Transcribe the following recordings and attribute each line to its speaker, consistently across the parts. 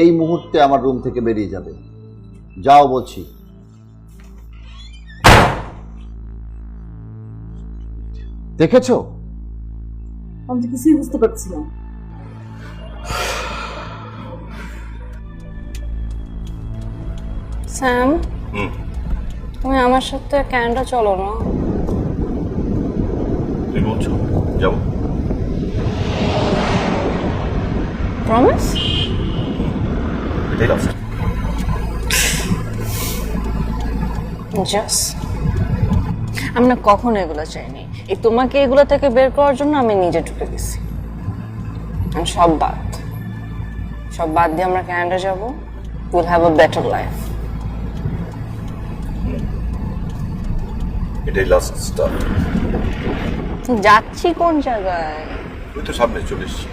Speaker 1: এই মুহূর্তে আমার রুম থেকে বেরিয়ে যাবে। যাও বলছি। দেখেছো?
Speaker 2: আমি তো কিছুই বুঝতে পারছি না।
Speaker 3: স্যাম, তুমি আমার সাথে ক্যানাডা চলো না?
Speaker 4: তুমি বলছো যাবো?
Speaker 3: প্রমিস?
Speaker 4: এটাই লাস্ট।
Speaker 3: জাস্ট আমি না কখনো এগুলো চাইনি। এই তোমাকে এগুলো থেকে বের করার জন্য আমি নিজে ঢুকে গেছি। আমি সব বাদ দিয়ে আমরা ক্যানাডা যাবো। Will have a better life.
Speaker 4: এটাই লাস্ট স্টার্ট।
Speaker 3: যাচ্ছি কোন জায়গায়?
Speaker 4: ওই তো সামনে চলে এসছি।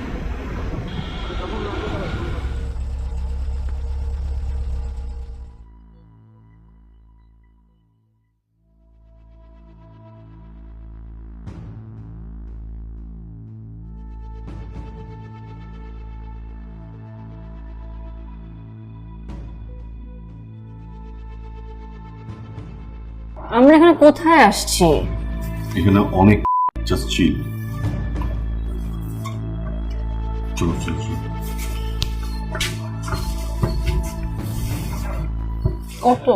Speaker 3: আমরা এখানে কোথায় আসছি?
Speaker 4: এখানে অনেক জাস্ট চিল। চলো চলো চলো।
Speaker 3: কত?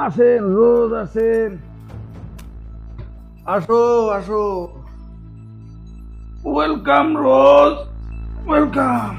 Speaker 5: আসেন, রোজ আসেন। আসো আসো। ওয়েলকাম রোজ, ওয়েলকাম।